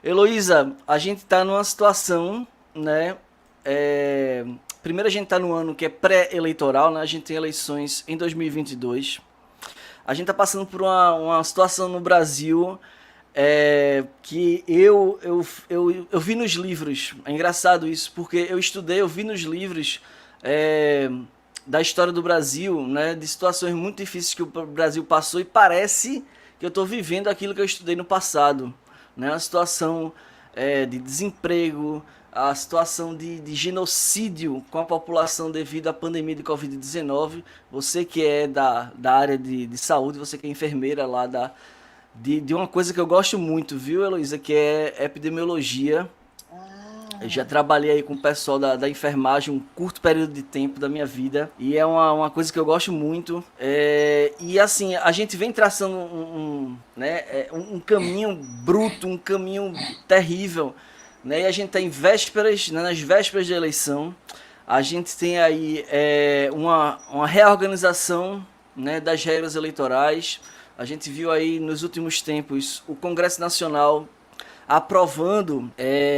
Heloísa, a gente está numa situação, né? Primeiro a gente está no ano que é pré-eleitoral, né? A gente tem eleições em 2022. A gente está passando por uma situação no Brasil que eu vi nos livros. É engraçado isso, porque eu estudei, eu vi nos livros é, da história do Brasil, né? De situações muito difíceis que o Brasil passou e parece que eu estou vivendo aquilo que eu estudei no passado, né? A situação de desemprego, a situação de genocídio com a população devido à pandemia de Covid-19. Você que é da área de saúde, você que é enfermeira lá de uma coisa que eu gosto muito, viu, Heloísa, que é epidemiologia. Eu já Ah, trabalhei aí com o pessoal da enfermagem um curto período de tempo da minha vida. E é uma coisa que eu gosto muito. E assim, a gente vem traçando um caminho bruto, um caminho terrível. Né? E a gente está em vésperas, né, nas vésperas da eleição. A gente tem aí uma reorganização, né, das regras eleitorais. A gente viu aí nos últimos tempos o Congresso Nacional aprovando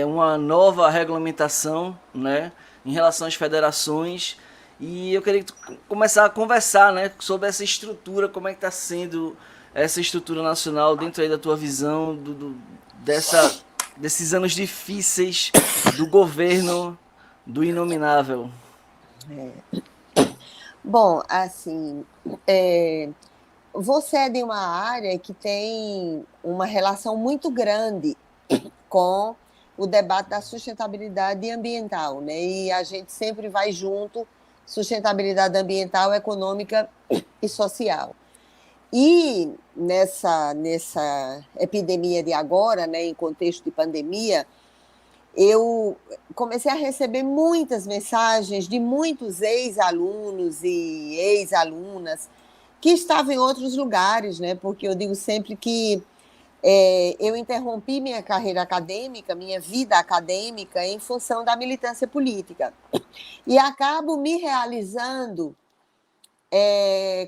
uma nova regulamentação, né, em relação às federações. E eu queria começar a conversar, né, sobre essa estrutura, como é que está sendo essa estrutura nacional dentro aí da tua visão desses anos difíceis do governo do inominável. bom, assim, é, você é de uma área que tem uma relação muito grande com o debate da sustentabilidade ambiental, né? E a gente sempre vai junto, sustentabilidade ambiental, econômica e social. E nessa epidemia de agora, né, em contexto de pandemia, eu comecei a receber muitas mensagens de muitos ex-alunos e ex-alunas que estavam em outros lugares, né? Porque eu digo sempre que eu interrompi minha carreira acadêmica, minha vida acadêmica, em função da militância política. E acabo me realizando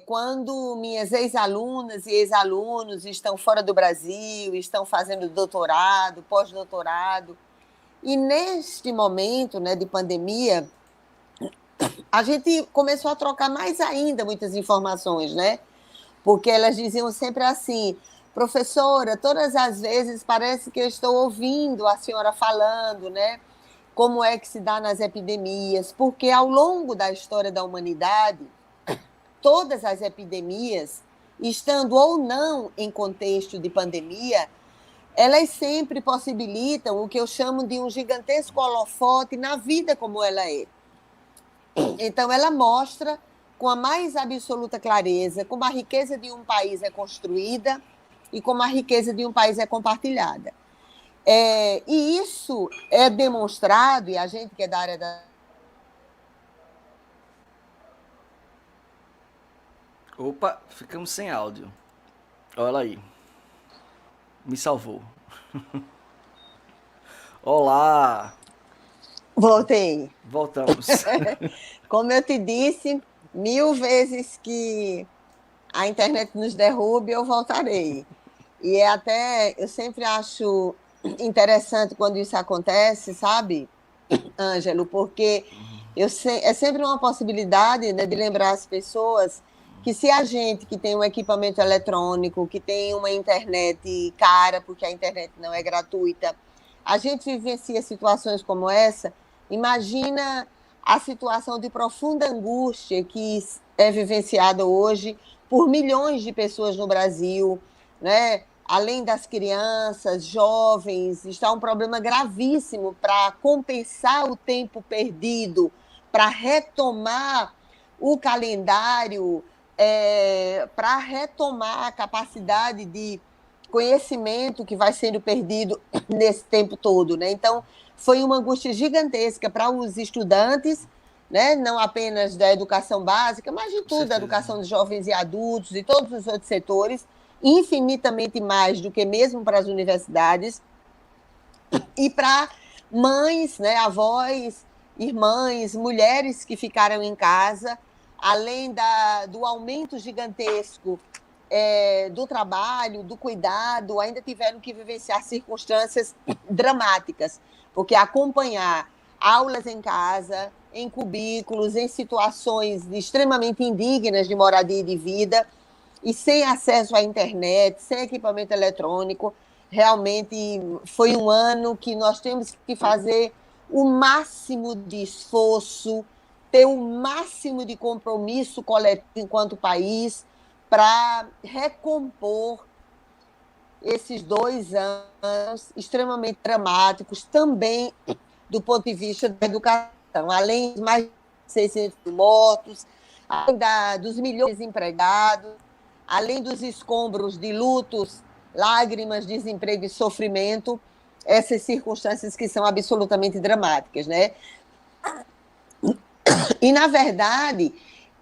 quando minhas ex-alunas e ex-alunos estão fora do Brasil, estão fazendo doutorado, pós-doutorado. E neste momento, né, de pandemia, a gente começou a trocar mais ainda muitas informações, né? Porque elas diziam sempre assim: professora, todas as vezes parece que eu estou ouvindo a senhora falando, né? Como é que se dá nas epidemias, porque ao longo da história da humanidade, todas as epidemias, estando ou não em contexto de pandemia, elas sempre possibilitam o que eu chamo de um gigantesco holofote na vida como ela é. Então, ela mostra com a mais absoluta clareza como a riqueza de um país é construída e como a riqueza de um país é compartilhada. E isso é demonstrado, e a gente que é da área da. Opa, ficamos sem áudio. Olha aí, me salvou. Olá, Voltei. voltamos. Como eu te disse, 1000 vezes que a internet nos derrube, eu voltarei. E é até, eu sempre acho interessante quando isso acontece, sabe, Ângelo? Porque é sempre uma possibilidade, né, de lembrar as pessoas que se a gente que tem um equipamento eletrônico, que tem uma internet cara, porque a internet não é gratuita, a gente vivencia situações como essa, imagina a situação de profunda angústia que é vivenciada hoje por milhões de pessoas no Brasil, né? Além das crianças, jovens, está um problema gravíssimo para compensar o tempo perdido, para retomar o calendário, para retomar a capacidade de conhecimento que vai sendo perdido nesse tempo todo, né? Então, foi uma angústia gigantesca para os estudantes, né? Não apenas da educação básica, mas de Com tudo, da certeza. educação de jovens e adultos e todos os outros setores, infinitamente mais do que mesmo para as universidades e para mães, né, avós, irmãs, mulheres que ficaram em casa, além do aumento gigantesco do trabalho, do cuidado, ainda tiveram que vivenciar circunstâncias dramáticas, porque acompanhar aulas em casa, em cubículos, em situações extremamente indignas de moradia e de vida, e sem acesso à internet, sem equipamento eletrônico, realmente foi um ano que nós temos que fazer o máximo de esforço, ter o máximo de compromisso coletivo enquanto país para recompor esses 2 anos extremamente dramáticos, também do ponto de vista da educação, além de mais de 600 mortos, além dos milhões de desempregados, além dos escombros de lutos, lágrimas, desemprego e sofrimento, essas circunstâncias que são absolutamente dramáticas, né? E, na verdade,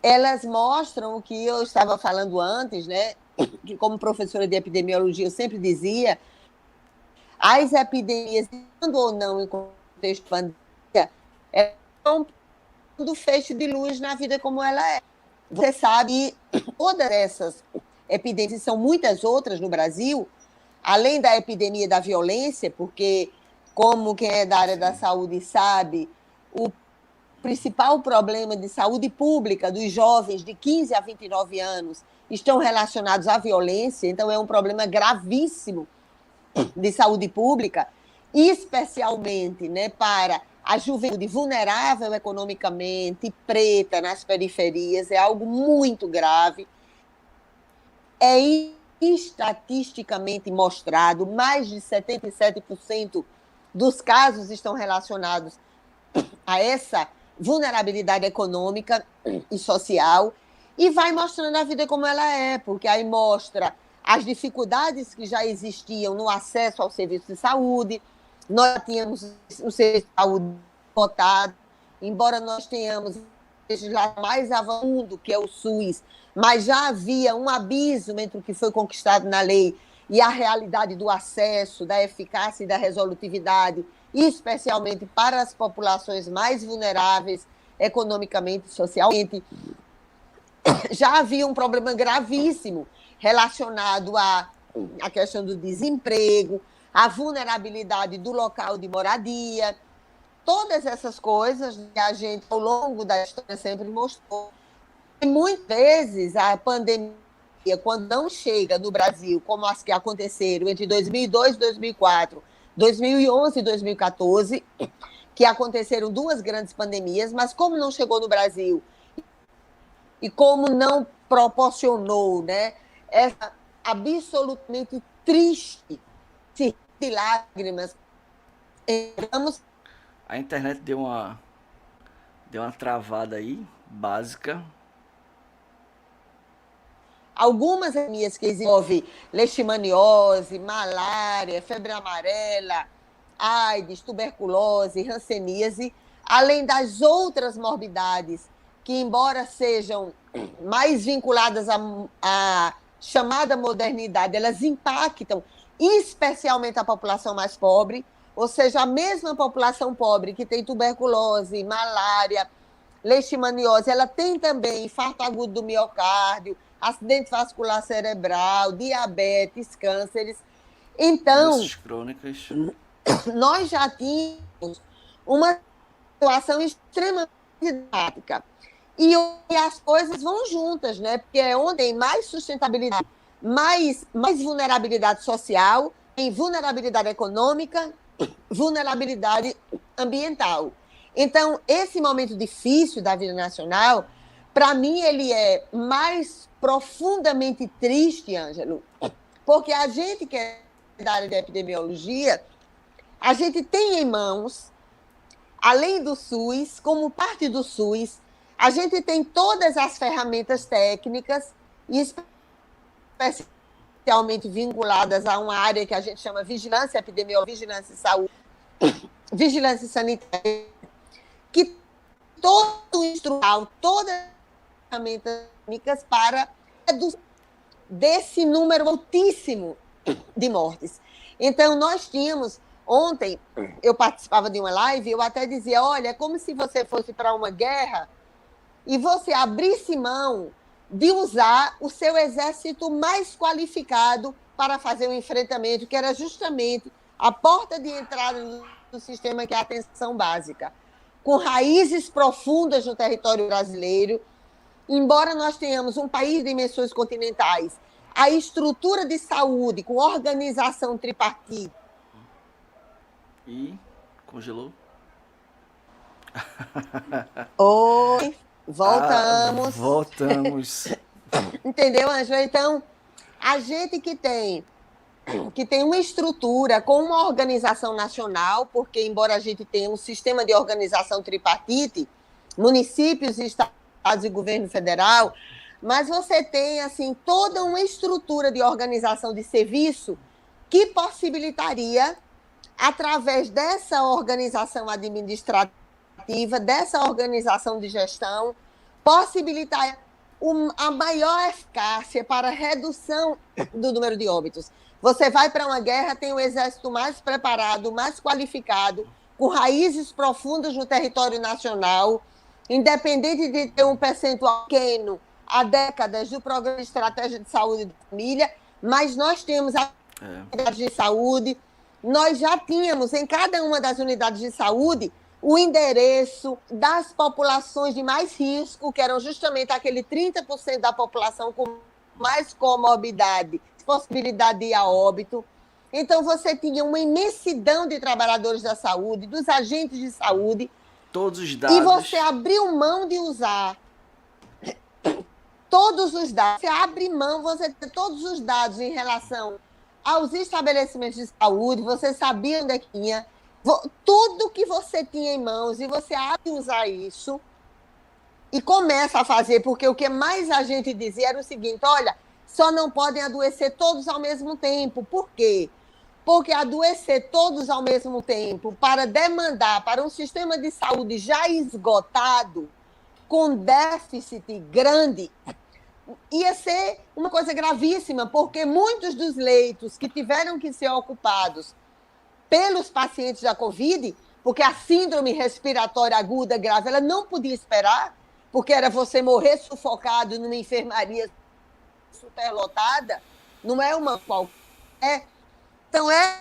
elas mostram o que eu estava falando antes, né? Que, como professora de epidemiologia, eu sempre dizia, as epidemias, quando ou não em contexto pandêmico, é do feixe de luz na vida como ela é. Você sabe, todas essas epidemias, são muitas outras no Brasil, além da epidemia da violência, porque, como quem é da área da saúde sabe, o principal problema de saúde pública dos jovens de 15 a 29 anos estão relacionados à violência, então é um problema gravíssimo de saúde pública, especialmente, né, para a juventude vulnerável economicamente, preta, nas periferias, é algo muito grave. É estatisticamente mostrado, mais de 77% dos casos estão relacionados a essa vulnerabilidade econômica e social, e vai mostrando a vida como ela é, porque aí mostra as dificuldades que já existiam no acesso ao serviço de saúde. Nós tínhamos o serviço de saúde cotado, embora nós tenhamos legislação mais avançada, que é o SUS, mas já havia um abismo entre o que foi conquistado na lei e a realidade do acesso, da eficácia e da resolutividade, especialmente para as populações mais vulneráveis economicamente e socialmente. Já havia um problema gravíssimo relacionado à questão do desemprego, à vulnerabilidade do local de moradia. Todas essas coisas que a gente, ao longo da história, sempre mostrou. E muitas vezes a pandemia, quando não chega no Brasil, como as que aconteceram entre 2002 e 2004, 2011 e 2014, que aconteceram 2 grandes pandemias, mas como não chegou no Brasil e como não proporcionou, né, essa absolutamente triste de lágrimas, vamos. A internet deu uma travada aí, básica. Algumas epidemias que envolvem leishmaniose, malária, febre amarela, AIDS, tuberculose, hanseníase, além das outras morbidades que, embora sejam mais vinculadas à chamada modernidade, elas impactam especialmente a população mais pobre, ou seja, a mesma população pobre que tem tuberculose, malária, leishmaniose, ela tem também infarto agudo do miocárdio, acidente vascular cerebral, diabetes, cânceres. Então, doenças crônicas. Nós já tínhamos uma situação extremamente dramática. E as coisas vão juntas, né? Porque é onde tem mais sustentabilidade, mais vulnerabilidade social, tem vulnerabilidade econômica, vulnerabilidade ambiental. Então, esse momento difícil da vida nacional, para mim, ele é mais profundamente triste, Ângelo, porque a gente que é da área de epidemiologia, a gente tem em mãos, além do SUS, como parte do SUS, a gente tem todas as ferramentas técnicas, especialmente vinculadas a uma área que a gente chama vigilância epidemiológica, vigilância em saúde, vigilância sanitária, que todo instrumental, todas as ferramentas técnicas para reduzir desse número altíssimo de mortes. Então, nós tínhamos, ontem, eu participava de uma live, eu até dizia, olha, é como se você fosse para uma guerra e você abrisse mão de usar o seu exército mais qualificado para fazer o enfrentamento, que era justamente a porta de entrada do sistema, que é a atenção básica, com raízes profundas no território brasileiro. Embora nós tenhamos um país de dimensões continentais, a estrutura de saúde com organização tripartite. E congelou? Oi, voltamos. Voltamos. Entendeu, Ângela? Então, a gente que tem uma estrutura com uma organização nacional, porque embora a gente tenha um sistema de organização tripartite, municípios, estados e governo federal, mas você tem assim toda uma estrutura de organização de serviço que possibilitaria, através dessa organização administrativa, dessa organização de gestão, possibilitar a maior eficácia para a redução do número de óbitos. Você vai para uma guerra, tem um exército mais preparado, mais qualificado, com raízes profundas no território nacional, independente de ter um percentual pequeno há décadas do Programa de Estratégia de Saúde da Família, mas nós temos a unidade de saúde, nós já tínhamos em cada uma das unidades de saúde o endereço das populações de mais risco, que eram justamente aquele 30% da população com mais comorbidade, possibilidade de ir a óbito. Então, você tinha uma imensidão de trabalhadores da saúde, dos agentes de saúde. Todos os dados. E você abriu mão de usar todos os dados. Você abre mão, você tem todos os dados em relação aos estabelecimentos de saúde, você sabia onde é que tinha, tudo que você tinha em mãos, e você abre usar isso e começa a fazer, porque o que mais a gente dizia era o seguinte: olha, só não podem adoecer todos ao mesmo tempo. Por quê? Porque adoecer todos ao mesmo tempo para demandar para um sistema de saúde já esgotado, com déficit grande, ia ser uma coisa gravíssima, porque muitos dos leitos que tiveram que ser ocupados pelos pacientes da Covid, porque a síndrome respiratória aguda grave, ela não podia esperar, porque era você morrer sufocado numa enfermaria superlotada, não é uma qualquer. Então, é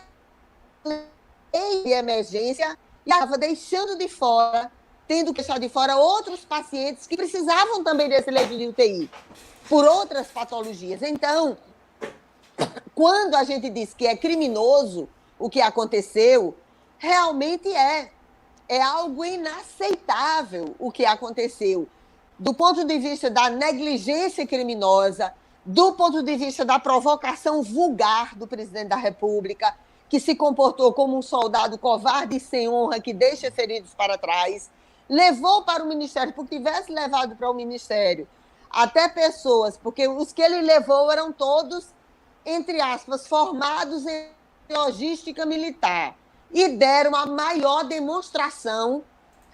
em emergência, e estava deixando de fora, tendo que deixar de fora outros pacientes que precisavam também desse leito de UTI, por outras patologias. Então, quando a gente diz que é criminoso o que aconteceu, realmente é algo inaceitável o que aconteceu, do ponto de vista da negligência criminosa, do ponto de vista da provocação vulgar do presidente da República, que se comportou como um soldado covarde e sem honra, que deixa feridos para trás, levou para o Ministério, porque tivesse levado para o Ministério até pessoas, porque os que ele levou eram todos, entre aspas, formados em logística militar, e deram a maior demonstração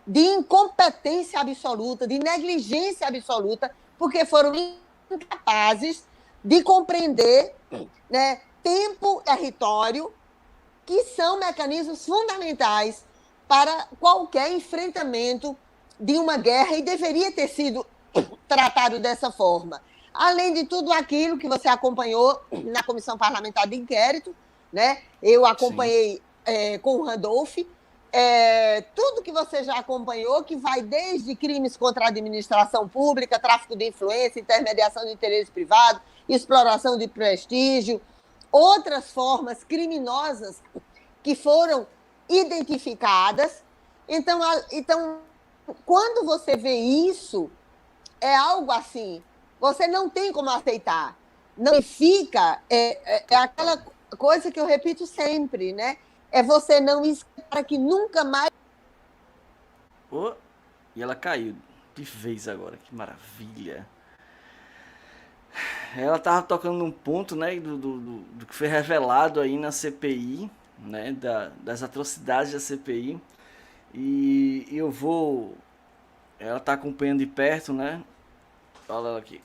de incompetência absoluta, de negligência absoluta, porque foram incapazes de compreender, né, tempo e território, que são mecanismos fundamentais para qualquer enfrentamento de uma guerra, e deveria ter sido tratado dessa forma. Além de tudo aquilo que você acompanhou na Comissão Parlamentar de Inquérito, né? Eu acompanhei com o Randolph, tudo que você já acompanhou, que vai desde crimes contra a administração pública, tráfico de influência, intermediação de interesse privado, exploração de prestígio, outras formas criminosas que foram identificadas. Então, quando você vê isso, é algo assim, você não tem como aceitar. Não fica, aquela coisa que eu repito sempre, né? É você não esperar que nunca mais... Oh, e ela caiu de vez agora, que maravilha. Ela tava tocando num ponto, né, do que foi revelado aí na CPI, né, das atrocidades da CPI. E eu vou... Ela tá acompanhando de perto, né? Olha ela aqui.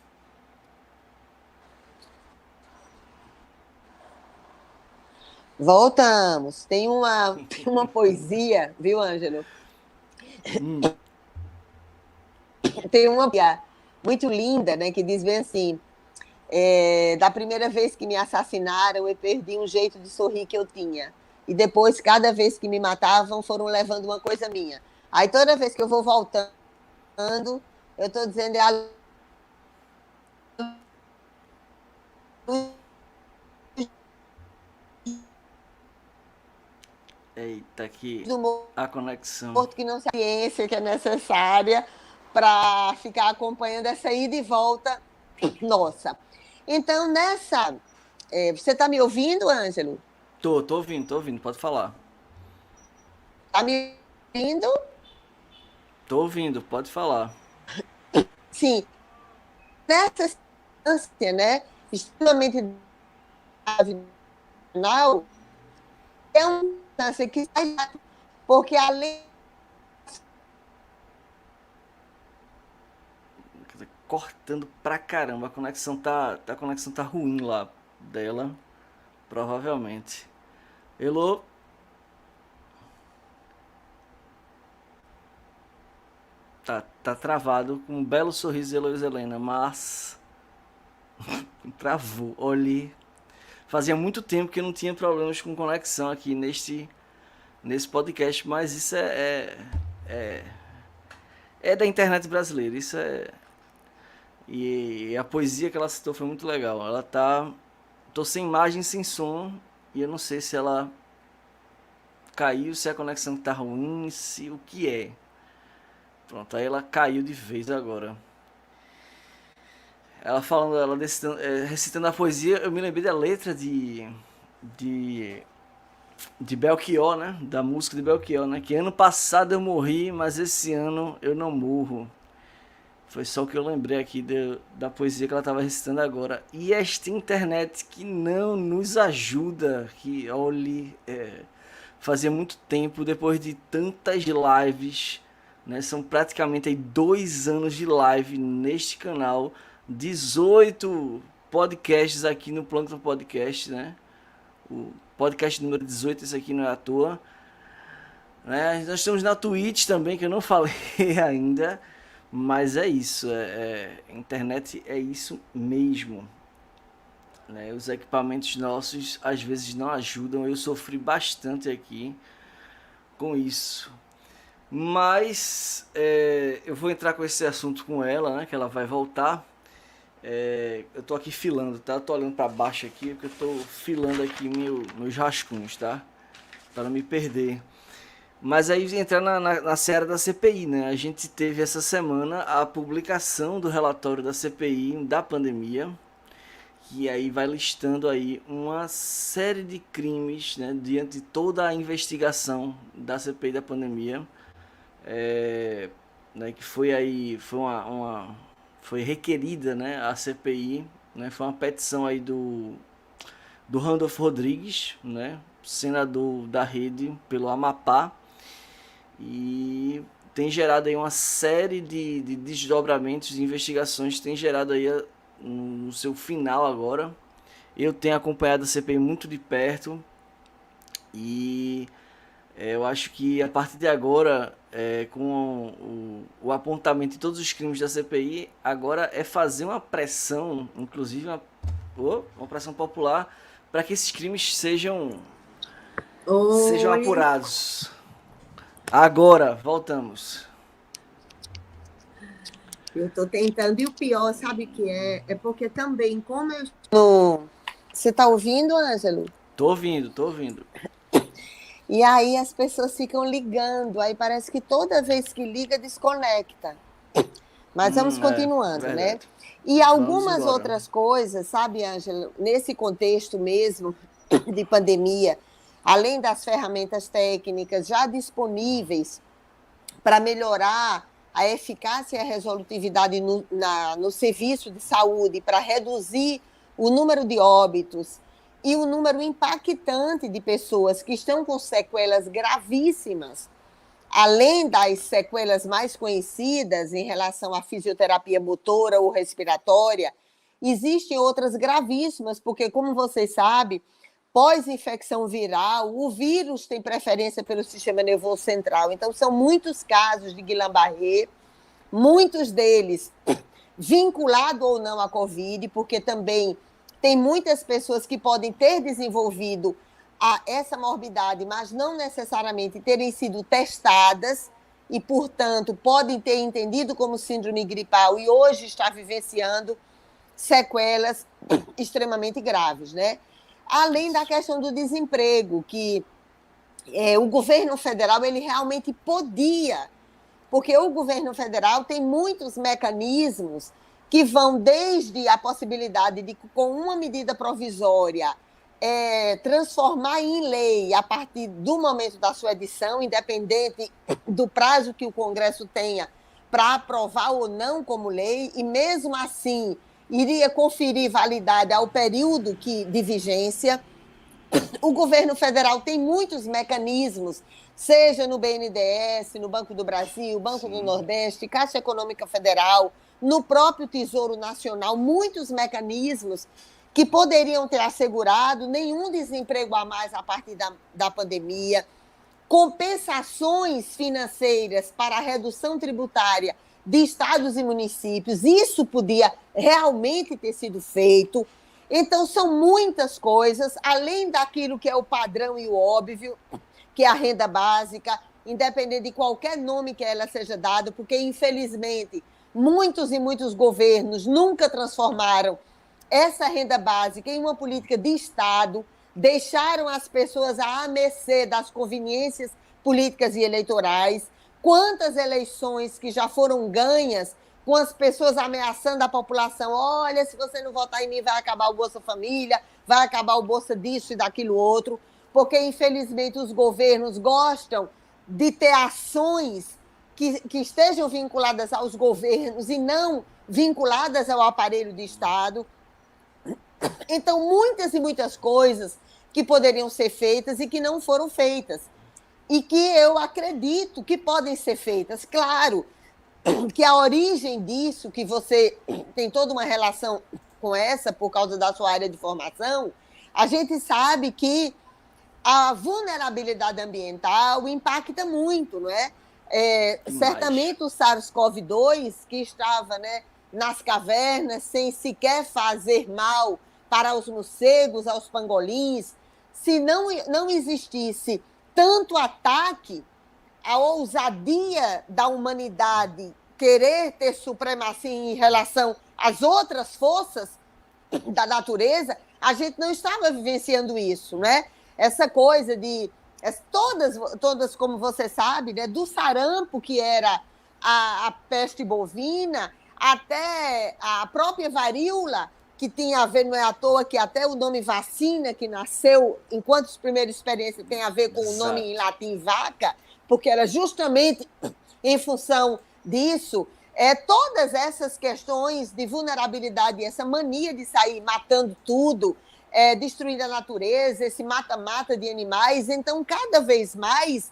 Voltamos. Tem uma poesia, viu, Ângelo? Tem uma poesia muito linda, né, que diz bem assim: da primeira vez que me assassinaram, eu perdi um jeito de sorrir que eu tinha. E depois, cada vez que me matavam, foram levando uma coisa minha. Aí, toda vez que eu vou voltando, eu estou dizendo, é a luz Eita, aqui do a conexão. morto que não se ciência que é necessária para ficar acompanhando essa ida e volta nossa. Então, você está me ouvindo, Ângelo? Tô ouvindo, pode falar. Está me ouvindo? Tô ouvindo, pode falar. Sim. Nessa instância, né, extremamente final, é uma instância que sai, porque além Cortando pra caramba, a conexão tá ruim lá dela, provavelmente. Elô, tá travado, com um belo sorriso de Heloísa Helena, mas travou. Olhe, fazia muito tempo que eu não tinha problemas com conexão aqui nesse podcast, mas isso é da internet brasileira. Isso é. E a poesia que ela citou foi muito legal. Ela tá. Tô sem imagem, sem som, e eu não sei se ela caiu, se a conexão tá ruim, se o que é. Pronto, aí ela caiu de vez agora. Ela falando, ela recitando a poesia, eu me lembrei da letra de, de Belchior, né? Da música de Belchior, né? Que ano passado eu morri, mas esse ano eu não morro. Foi só o que eu lembrei aqui da poesia que ela estava recitando agora. E esta internet que não nos ajuda, que olhe, fazia muito tempo, depois de tantas lives, né? São praticamente aí 2 anos de live neste canal, 18 podcasts aqui no Plankton Podcast, né? O podcast número 18, esse aqui não é à toa. Né? Nós estamos na Twitch também, que eu não falei ainda. Mas é isso, internet é isso mesmo. Né? Os equipamentos nossos às vezes não ajudam. Eu sofri bastante aqui com isso. Mas eu vou entrar com esse assunto com ela, né? Que ela vai voltar. Eu tô aqui filando, tá? Eu tô olhando para baixo aqui, porque eu tô filando aqui meus rascunhos, tá? Para não me perder. Mas aí entrar na seara da CPI, né? A gente teve essa semana a publicação do relatório da CPI da pandemia, que aí vai listando aí uma série de crimes, né? Diante de toda a investigação da CPI da pandemia, né? Que foi aí, foi requerida, né? A CPI, né? Foi uma petição aí do Randolfo Rodrigues, né? Senador da Rede pelo Amapá. E tem gerado aí uma série de desdobramentos, de investigações, tem gerado aí no seu final agora. Eu tenho acompanhado a CPI muito de perto e eu acho que a partir de agora, com o apontamento de todos os crimes da CPI, agora é fazer uma pressão, inclusive uma pressão popular, para que esses crimes sejam Oi. apurados. Agora, voltamos. Eu estou tentando, e o pior, sabe o que é? É porque também, como eu estou. Você está ouvindo, Ângelo? Tô ouvindo. E aí as pessoas ficam ligando, aí parece que toda vez que liga, desconecta. Mas vamos continuando, né? Verdade. E Vamos algumas embora. outras coisas, sabe, Ângelo, nesse contexto mesmo de pandemia, além das ferramentas técnicas já disponíveis para melhorar a eficácia e a resolutividade no serviço de saúde, para reduzir o número de óbitos e o número impactante de pessoas que estão com sequelas gravíssimas, além das sequelas mais conhecidas em relação à fisioterapia motora ou respiratória, existem outras gravíssimas, porque, como vocês sabem, pós-infecção viral, o vírus tem preferência pelo sistema nervoso central. Então, são muitos casos de Guillain-Barré, muitos deles vinculado ou não à Covid, porque também tem muitas pessoas que podem ter desenvolvido essa morbidade, mas não necessariamente terem sido testadas e, portanto, podem ter entendido como síndrome gripal e hoje está vivenciando sequelas extremamente graves, né? Além da questão do desemprego, que o governo federal ele realmente podia, porque o governo federal tem muitos mecanismos que vão desde a possibilidade de, com uma medida provisória, transformar em lei a partir do momento da sua edição, independente do prazo que o Congresso tenha para aprovar ou não como lei, e mesmo assim iria conferir validade ao período de vigência. O governo federal tem muitos mecanismos, seja no BNDES, no Banco do Brasil, Banco do Nordeste, Caixa Econômica Federal, no próprio Tesouro Nacional, muitos mecanismos que poderiam ter assegurado nenhum desemprego a mais a partir da pandemia, compensações financeiras para a redução tributária de estados e municípios, isso podia realmente ter sido feito. Então, são muitas coisas, além daquilo que é o padrão e o óbvio, que é a renda básica, independente de qualquer nome que ela seja dada, porque, infelizmente, muitos e muitos governos nunca transformaram essa renda básica em uma política de Estado, deixaram as pessoas à mercê das conveniências políticas e eleitorais. Quantas eleições que já foram ganhas com as pessoas ameaçando a população, olha, se você não votar em mim vai acabar o Bolsa Família, vai acabar o Bolsa disso e daquilo outro, porque, infelizmente, os governos gostam de ter ações que estejam vinculadas aos governos e não vinculadas ao aparelho de Estado. Então, muitas e muitas coisas que poderiam ser feitas e que não foram feitas. E que eu acredito que podem ser feitas. Claro que a origem disso, que você tem toda uma relação com essa por causa da sua área de formação, a gente sabe que a vulnerabilidade ambiental impacta muito, não é? Certamente o SARS-CoV-2, que estava, né, nas cavernas, sem sequer fazer mal para os morcegos, aos pangolins, se não existisse tanto ataque, a ousadia da humanidade querer ter supremacia em relação às outras forças da natureza, a gente não estava vivenciando isso, né? Essa coisa de... Todas como você sabe, né, do sarampo, que era a peste bovina, até a própria varíola, que tinha a ver, não é à toa que até o nome vacina, que nasceu, enquanto as primeiras experiências tem a ver com o nome em latim vaca, porque era justamente em função disso, todas essas questões de vulnerabilidade, essa mania de sair matando tudo, destruindo a natureza, esse mata-mata de animais, então cada vez mais,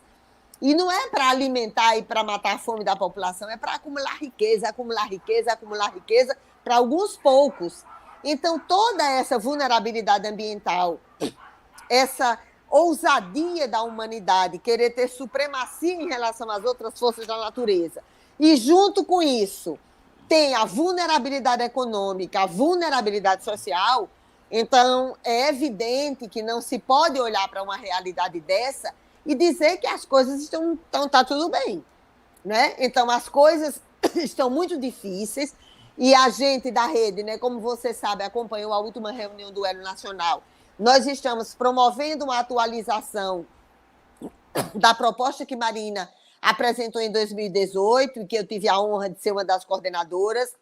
e não é para alimentar e para matar a fome da população, é para acumular riqueza, acumular riqueza, acumular riqueza para alguns poucos. Então, toda essa vulnerabilidade ambiental, essa ousadia da humanidade, querer ter supremacia em relação às outras forças da natureza, e junto com isso, tem a vulnerabilidade econômica, a vulnerabilidade social, então é evidente que não se pode olhar para uma realidade dessa e dizer que as coisas tá tudo bem, né? Então, as coisas estão muito difíceis. E a gente da rede, né, como você sabe, acompanhou a última reunião do Hélio Nacional, nós estamos promovendo uma atualização da proposta que Marina apresentou em 2018, e que eu tive a honra de ser uma das coordenadoras,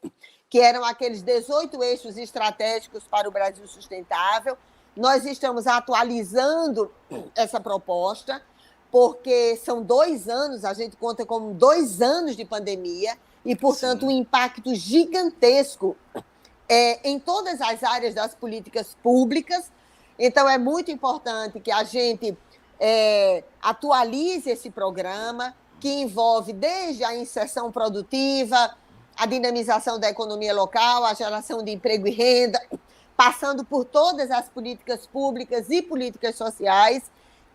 que eram aqueles 18 eixos estratégicos para o Brasil sustentável. Nós estamos atualizando essa proposta, porque são 2 anos, a gente conta com 2 anos de pandemia, e, portanto, um impacto gigantesco em todas as áreas das políticas públicas. Então, é muito importante que a gente atualize esse programa, que envolve desde a inserção produtiva, a dinamização da economia local, a geração de emprego e renda, passando por todas as políticas públicas e políticas sociais,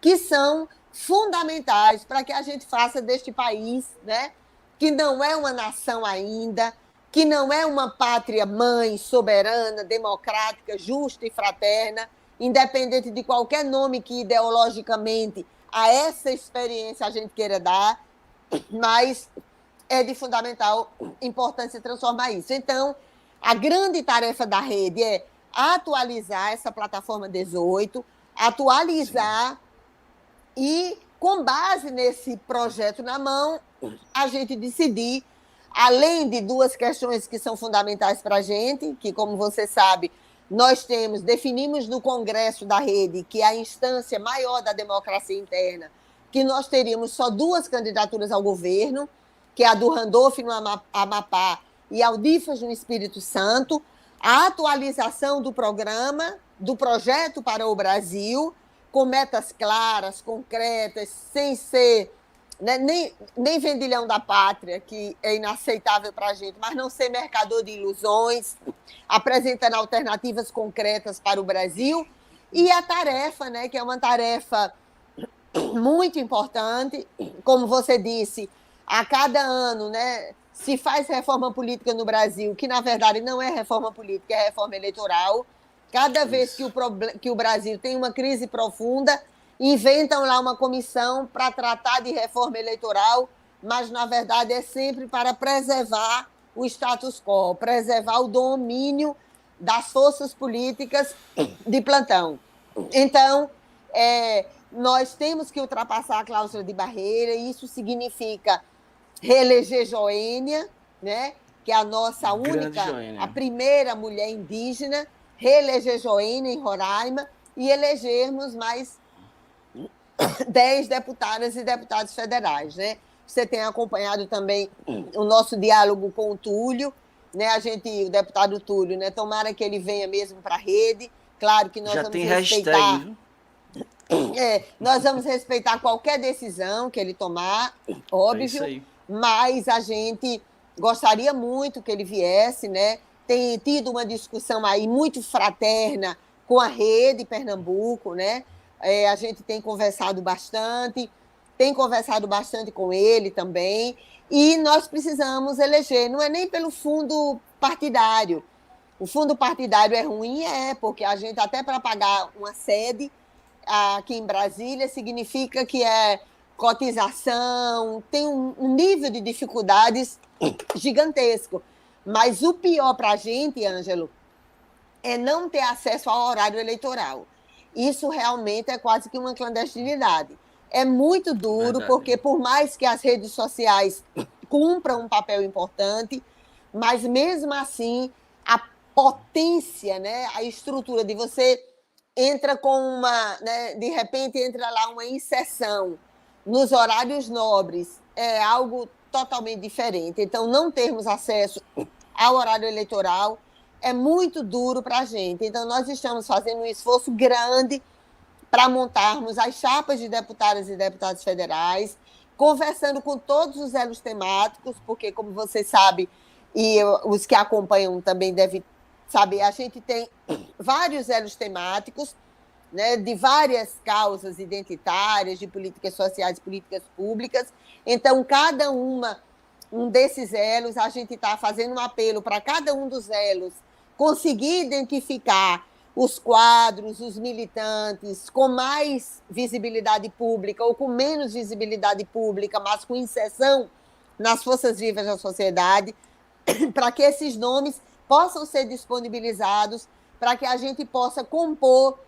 que são fundamentais para que a gente faça deste país, né, que não é uma nação ainda, que não é uma pátria mãe soberana, democrática, justa e fraterna, independente de qualquer nome que ideologicamente a essa experiência a gente queira dar, mas é de fundamental importância transformar isso. Então, a grande tarefa da rede é atualizar essa plataforma 18, atualizar e, com base nesse projeto na mão, a gente decidir, além de duas questões que são fundamentais para a gente, que, como você sabe, nós definimos no Congresso da Rede, que é a instância maior da democracia interna, que nós teríamos só duas candidaturas ao governo, que é a do Randolph no Amapá e a Aldifas no Espírito Santo, a atualização do programa, do projeto para o Brasil, com metas claras, concretas, sem ser, né, nem vendilhão da pátria, que é inaceitável para a gente, mas não ser mercador de ilusões, apresentando alternativas concretas para o Brasil, e a tarefa, né, que é uma tarefa muito importante, como você disse, a cada ano, né, se faz reforma política no Brasil, que na verdade não é reforma política, é reforma eleitoral. Cada vez que o Brasil tem uma crise profunda, inventam lá uma comissão para tratar de reforma eleitoral, mas na verdade é sempre para preservar o status quo, preservar o domínio das forças políticas de plantão. Então, nós temos que ultrapassar a cláusula de barreira, e isso significa reeleger Joênia, né, que é a nossa única, a primeira mulher indígena, reeleger Joênia em Roraima e elegermos mais 10 deputadas e deputados federais, né? Você tem acompanhado também o nosso diálogo com o Túlio, né? O deputado Túlio, né? Tomara que ele venha mesmo para a rede. Claro que nós vamos respeitar. Nós vamos respeitar qualquer decisão que ele tomar, óbvio, mas a gente gostaria muito que ele viesse, né? Tem tido uma discussão aí muito fraterna com a Rede Pernambuco, né? A gente tem conversado bastante com ele também, e nós precisamos eleger, não é nem pelo fundo partidário. O fundo partidário é ruim, porque a gente, até para pagar uma sede aqui em Brasília, significa que é cotização, tem um nível de dificuldades gigantesco. Mas o pior para a gente, Ângelo, é não ter acesso ao horário eleitoral. Isso realmente é quase que uma clandestinidade. É muito duro, porque por mais que as redes sociais cumpram um papel importante, mas mesmo assim, a potência, né, a estrutura de você entra com uma, né, de repente entra lá uma inserção nos horários nobres, é algo totalmente diferente. Então, não termos acesso ao horário eleitoral é muito duro para a gente. Então, nós estamos fazendo um esforço grande para montarmos as chapas de deputadas e deputados federais, conversando com todos os elos temáticos, porque, como você sabe, e os que acompanham também devem saber, a gente tem vários elos temáticos, né, de várias causas identitárias, de políticas sociais, políticas públicas. Então, cada um desses elos, a gente está fazendo um apelo para cada um dos elos conseguir identificar os quadros, os militantes com mais visibilidade pública ou com menos visibilidade pública, mas com inserção nas forças vivas da sociedade, para que esses nomes possam ser disponibilizados, para que a gente possa compor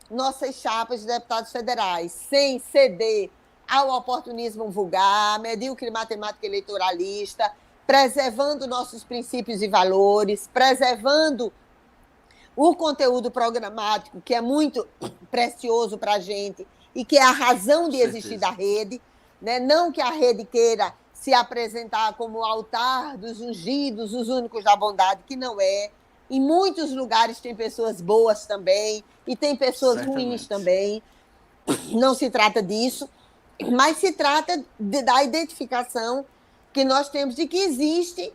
nossas chapas de deputados federais, sem ceder ao oportunismo vulgar, medíocre matemática eleitoralista, preservando nossos princípios e valores, preservando o conteúdo programático, que é muito precioso para a gente e que é a razão de existir da rede, né? Não que a rede queira se apresentar como o altar dos ungidos, os únicos da bondade, que não é. Em muitos lugares tem pessoas boas também e tem pessoas ruins também. Não se trata disso, mas se trata da identificação que nós temos de que existe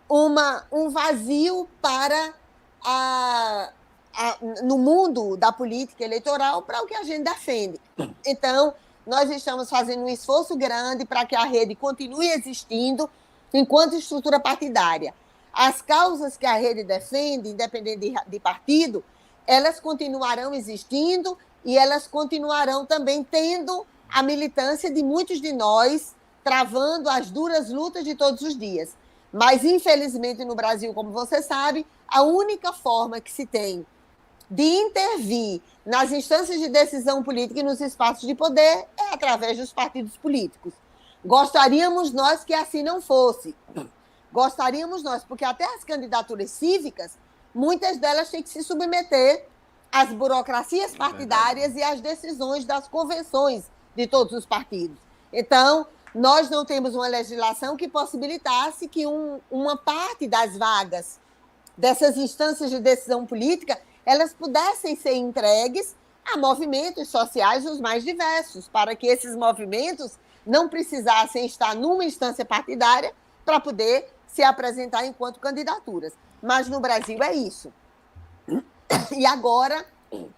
um vazio para no mundo da política eleitoral para o que a gente defende. Então, nós estamos fazendo um esforço grande para que a rede continue existindo enquanto estrutura partidária. as causas que a rede defende, independente de partido, elas continuarão existindo e elas continuarão também tendo a militância de muitos de nós, travando as duras lutas de todos os dias. Mas, infelizmente, no Brasil, como você sabe, a única forma que se tem de intervir nas instâncias de decisão política e nos espaços de poder é através dos partidos políticos. Gostaríamos nós que assim não fosse. Gostaríamos nós, porque até as candidaturas cívicas, muitas delas têm que se submeter às burocracias partidárias e às decisões das convenções de todos os partidos. Então, nós não temos uma legislação que possibilitasse que uma parte das vagas dessas instâncias de decisão política elas pudessem ser entregues a movimentos sociais os mais diversos, para que esses movimentos não precisassem estar numa instância partidária para poder se apresentar enquanto candidaturas. Mas no Brasil é isso. E agora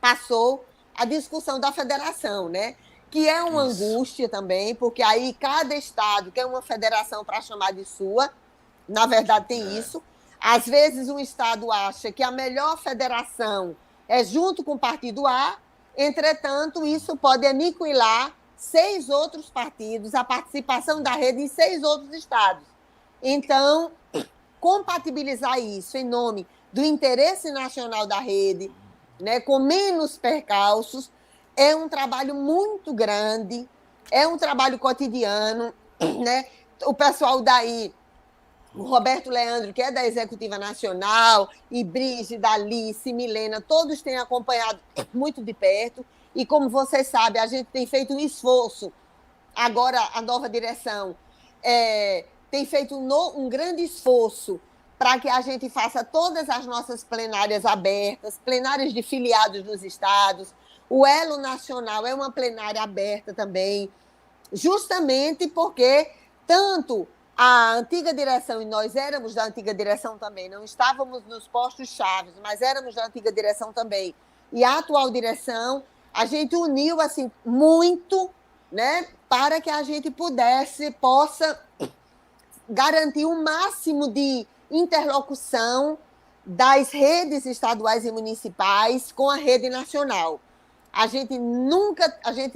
passou a discussão da federação, né? Que é uma angústia também, porque aí cada estado quer uma federação para chamar de sua, na verdade tem isso. Às vezes um estado acha que a melhor federação é junto com o partido A, entretanto, isso pode aniquilar 6 outros partidos, a participação da rede em 6 outros estados. Então, compatibilizar isso em nome do interesse nacional da rede, né, com menos percalços, é um trabalho muito grande, é um trabalho cotidiano, né? O pessoal daí, o Roberto Leandro, que é da Executiva Nacional, e Brígida, Alice, Milena, todos têm acompanhado muito de perto, e como você sabe, a gente tem feito um esforço, agora a nova direção tem feito um grande esforço para que a gente faça todas as nossas plenárias abertas, plenárias de filiados dos estados. O Elo Nacional é uma plenária aberta também, justamente porque tanto a antiga direção, e nós éramos da antiga direção também, não estávamos nos postos chaves, mas éramos da antiga direção também, e a atual direção, a gente uniu assim, muito, né, para que a gente possa garantir o máximo de interlocução das redes estaduais e municipais com a rede nacional. A gente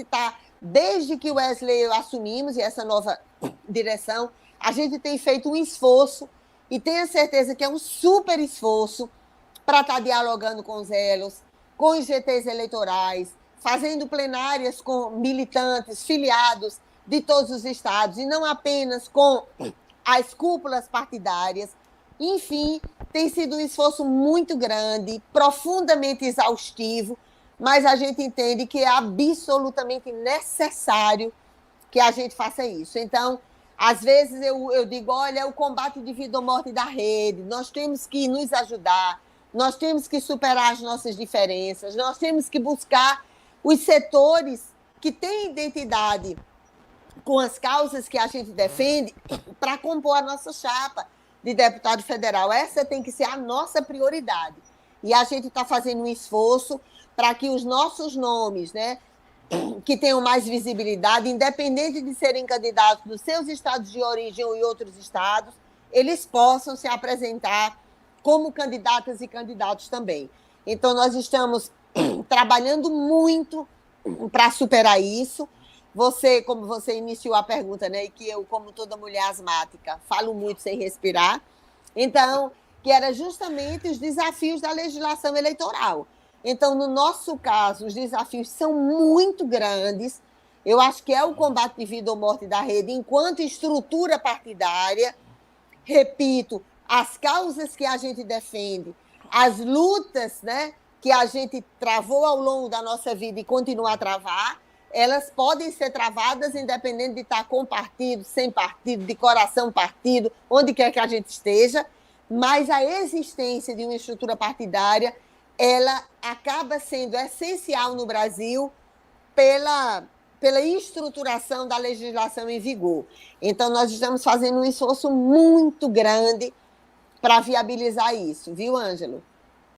está, desde que o Wesley e eu assumimos, e essa nova direção, a gente tem feito um esforço, e tenho certeza que é um super esforço, para estar dialogando com os elos, com os GTs eleitorais, fazendo plenárias com militantes, filiados de todos os estados, e não apenas com as cúpulas partidárias. Enfim, tem sido um esforço muito grande, profundamente exaustivo, mas a gente entende que é absolutamente necessário que a gente faça isso. Então, às vezes eu digo, olha, é o combate de vida ou morte da rede, nós temos que nos ajudar, nós temos que superar as nossas diferenças, nós temos que buscar os setores que têm identidade com as causas que a gente defende para compor a nossa chapa de deputado federal. Essa tem que ser a nossa prioridade. E a gente está fazendo um esforço para que os nossos nomes, né, que tenham mais visibilidade, independente de serem candidatos dos seus estados de origem ou em outros estados, eles possam se apresentar como candidatas e candidatos também. Então, nós estamos trabalhando muito para superar isso. Como você iniciou a pergunta, né, e que eu, como toda mulher asmática, falo muito sem respirar, então, que era justamente os desafios da legislação eleitoral. Então, no nosso caso, os desafios são muito grandes. Eu acho que é o combate de vida ou morte da rede enquanto estrutura partidária. Repito, as causas que a gente defende, as lutas, né, que a gente travou ao longo da nossa vida e continua a travar, elas podem ser travadas independente de estar com partido, sem partido, de coração partido, onde quer que a gente esteja, mas a existência de uma estrutura partidária, ela acaba sendo essencial no Brasil pela estruturação da legislação em vigor. Então, nós estamos fazendo um esforço muito grande para viabilizar isso, viu, Ângelo?